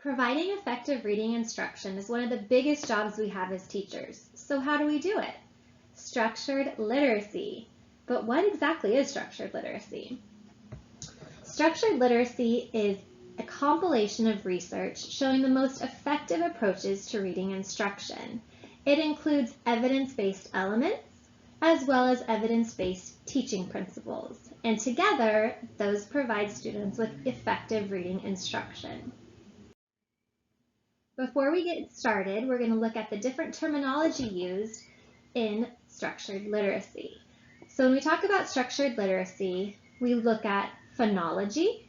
Providing effective reading instruction is one of the biggest jobs we have as teachers. So how do we do it? Structured literacy. But what exactly is structured literacy? Structured literacy is a compilation of research showing the most effective approaches to reading instruction. It includes evidence-based elements as well as evidence-based teaching principles. And together, those provide students with effective reading instruction. Before we get started, we're going to look at the different terminology used in structured literacy. So when we talk about structured literacy, we look at phonology,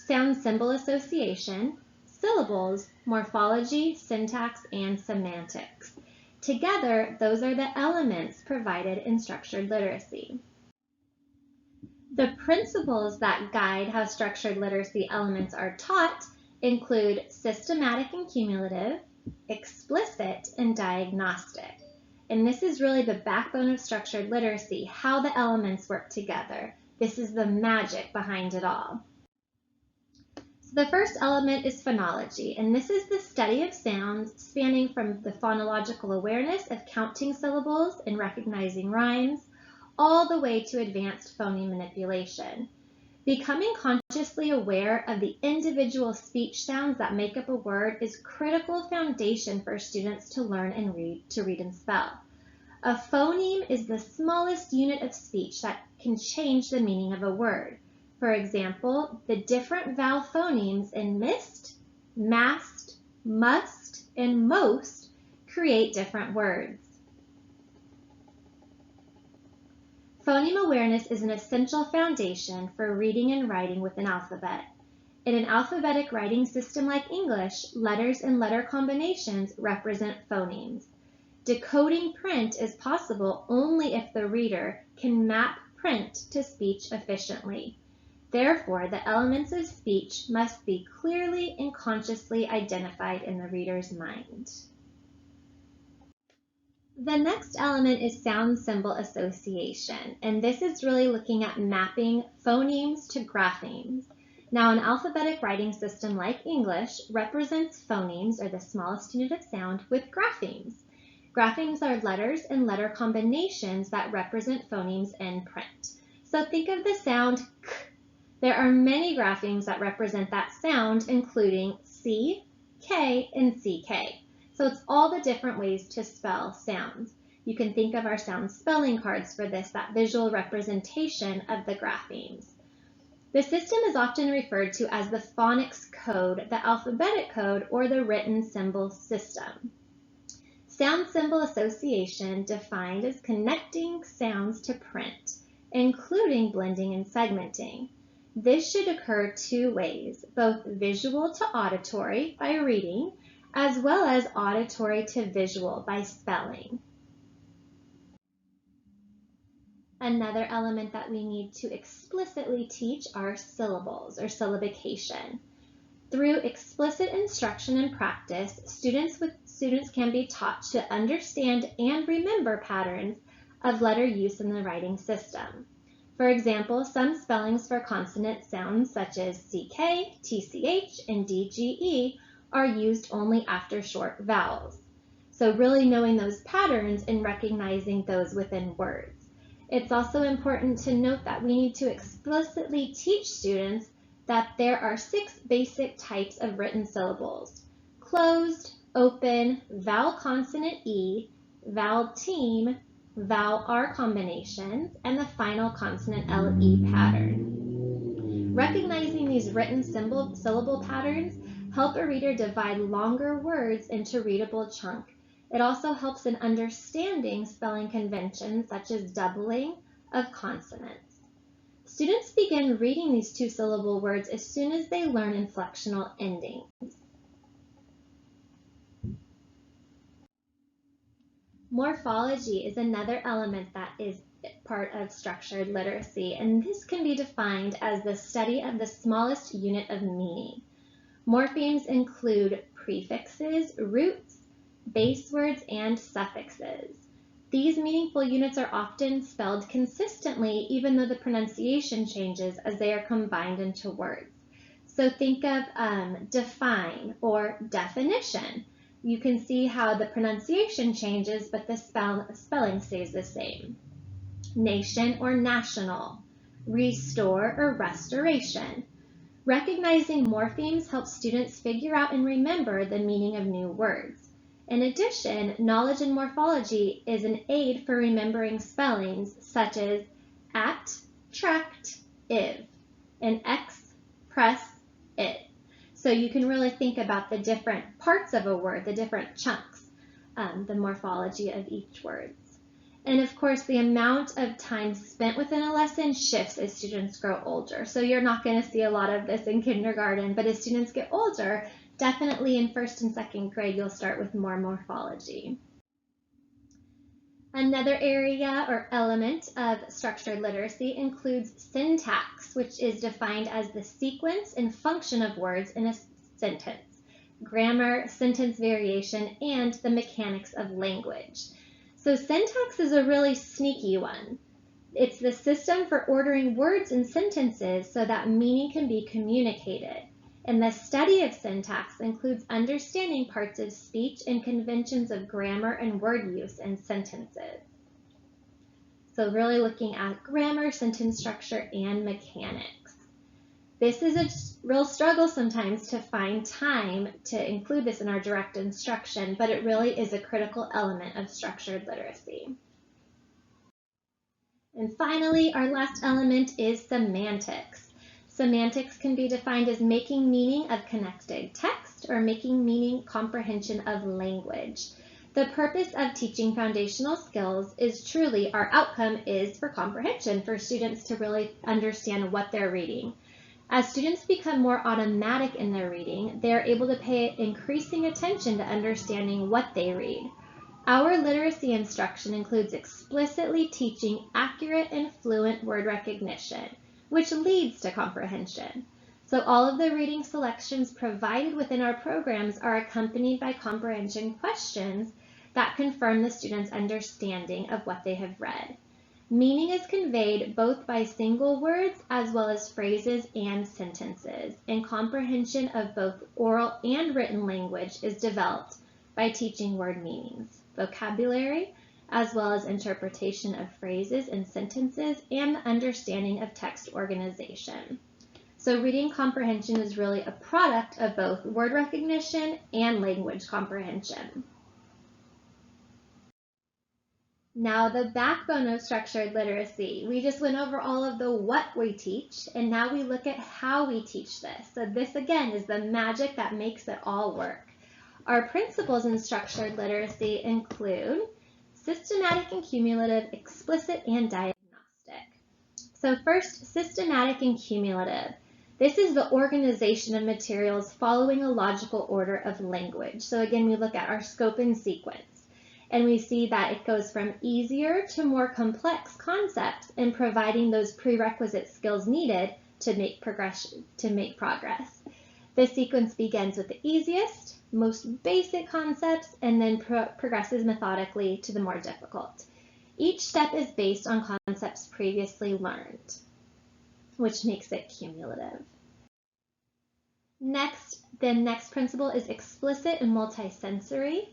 sound symbol association, syllables, morphology, syntax, and semantics. Together, those are the elements provided in structured literacy. The principles that guide how structured literacy elements are taught include systematic and cumulative, explicit, and diagnostic. And this is really the backbone of structured literacy, how the elements work together. This is the magic behind it all. So the first element is phonology, and this is the study of sounds spanning from the phonological awareness of counting syllables and recognizing rhymes, all the way to advanced phoneme manipulation. Becoming consciously aware of the individual speech sounds that make up a word is a critical foundation for students to learn and read and spell. A phoneme is the smallest unit of speech that can change the meaning of a word. For example, the different vowel phonemes in mist, mast, must, and most create different words. Phoneme awareness is an essential foundation for reading and writing with an alphabet. In an alphabetic writing system like English, letters and letter combinations represent phonemes. Decoding print is possible only if the reader can map print to speech efficiently. Therefore, the elements of speech must be clearly and consciously identified in the reader's mind. The next element is sound symbol association, and this is really looking at mapping phonemes to graphemes. Now, an alphabetic writing system like English represents phonemes, or the smallest unit of sound, with graphemes. Graphemes are letters and letter combinations that represent phonemes in print. So think of the sound k. There are many graphemes that represent that sound, including C, K, and CK. So it's all the different ways to spell sounds. You can think of our sound spelling cards for this, that visual representation of the graphemes. The system is often referred to as the phonics code, the alphabetic code, or the written symbol system. Sound symbol association defined as connecting sounds to print, including blending and segmenting. This should occur two ways, both visual to auditory by reading, as well as auditory to visual by spelling. Another element that we need to explicitly teach are syllables, or syllabication. Through explicit instruction and practice, students can be taught to understand and remember patterns of letter use in the writing system. For example, some spellings for consonant sounds such as CK, TCH, and DGE are used only after short vowels. So really knowing those patterns and recognizing those within words. It's also important to note that we need to explicitly teach students that there are 6 basic types of written syllables: closed, open, vowel consonant E, vowel team, vowel R combinations, and the final consonant LE pattern. Recognizing these written syllable patterns help a reader divide longer words into readable chunks. It also helps in understanding spelling conventions such as doubling of consonants. Students begin reading these 2-syllable words as soon as they learn inflectional endings. Morphology is another element that is part of structured literacy, and this can be defined as the study of the smallest unit of meaning. Morphemes include prefixes, roots, base words, and suffixes. These meaningful units are often spelled consistently even though the pronunciation changes as they are combined into words. So think of define or definition. You can see how the pronunciation changes, but the spelling stays the same. Nation or national, restore or restoration. Recognizing morphemes helps students figure out and remember the meaning of new words. In addition, knowledge in morphology is an aid for remembering spellings such as at, tract, iv, and express it. So you can really think about the different parts of a word, the different chunks, the morphology of each word. And of course, the amount of time spent within a lesson shifts as students grow older. So you're not going to see a lot of this in kindergarten, but as students get older, definitely in first and second grade, you'll start with more morphology. Another area or element of structured literacy includes syntax, which is defined as the sequence and function of words in a sentence, grammar, sentence variation, and the mechanics of language. So syntax is a really sneaky one. It's the system for ordering words and sentences so that meaning can be communicated. And the study of syntax includes understanding parts of speech and conventions of grammar and word use in sentences. So really looking at grammar, sentence structure, and mechanics. This is a real struggle sometimes to find time to include this in our direct instruction, but it really is a critical element of structured literacy. And finally, our last element is semantics. Semantics can be defined as making meaning of connected text or making meaning comprehension of language. The purpose of teaching foundational skills is truly, our outcome is for comprehension, for students to really understand what they're reading. As students become more automatic in their reading, they're able to pay increasing attention to understanding what they read. Our literacy instruction includes explicitly teaching accurate and fluent word recognition, which leads to comprehension. So all of the reading selections provided within our programs are accompanied by comprehension questions that confirm the student's understanding of what they have read. Meaning is conveyed both by single words as well as phrases and sentences, and comprehension of both oral and written language is developed by teaching word meanings, vocabulary, as well as interpretation of phrases and sentences, and the understanding of text organization. So reading comprehension is really a product of both word recognition and language comprehension. Now, the backbone of structured literacy. We just went over all of the what we teach, and now we look at how we teach this. So this, again, is the magic that makes it all work. Our principles in structured literacy include systematic and cumulative, explicit, and diagnostic. So first, systematic and cumulative. This is the organization of materials following a logical order of language. So again, we look at our scope and sequence. And we see that it goes from easier to more complex concepts in providing those prerequisite skills needed to make progress. The sequence begins with the easiest, most basic concepts, and then progresses methodically to the more difficult. Each step is based on concepts previously learned, which makes it cumulative. Next, the next principle is explicit and multisensory.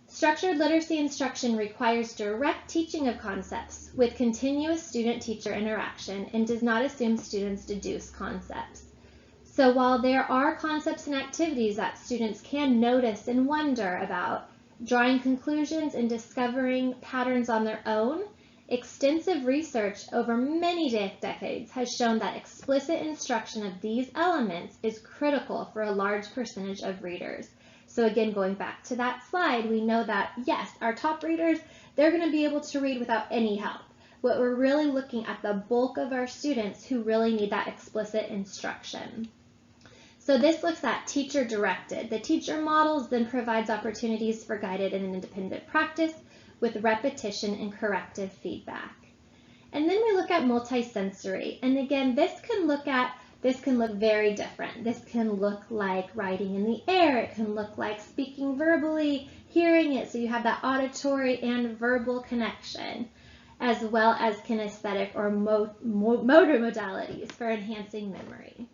Structured literacy instruction requires direct teaching of concepts with continuous student-teacher interaction and does not assume students deduce concepts. So while there are concepts and activities that students can notice and wonder about, drawing conclusions and discovering patterns on their own, extensive research over many decades has shown that explicit instruction of these elements is critical for a large percentage of readers. So again, going back to that slide, we know that, yes, our top readers, they're going to be able to read without any help. But we're really looking at the bulk of our students who really need that explicit instruction. So this looks at teacher-directed. The teacher models then provides opportunities for guided and independent practice with repetition and corrective feedback. And then we look at multisensory. And again, this can look very different. This can look like writing in the air. It can look like speaking verbally, hearing it, so you have that auditory and verbal connection, as well as kinesthetic or motor modalities for enhancing memory.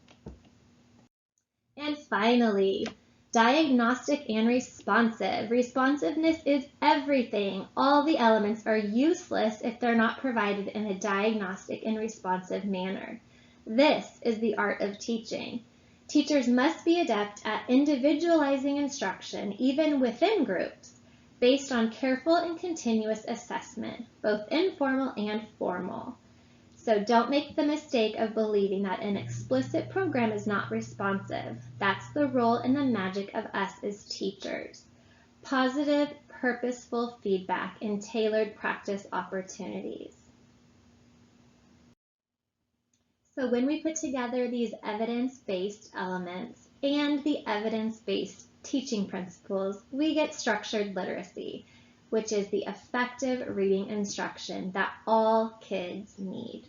And finally, diagnostic and responsive. Responsiveness is everything. All the elements are useless if they're not provided in a diagnostic and responsive manner. This is the art of teaching. Teachers must be adept at individualizing instruction, even within groups, based on careful and continuous assessment, both informal and formal. So don't make the mistake of believing that an explicit program is not responsive. That's the role and the magic of us as teachers. Positive, purposeful feedback and tailored practice opportunities. So when we put together these evidence-based elements and the evidence-based teaching principles, we get structured literacy, which is the effective reading instruction that all kids need.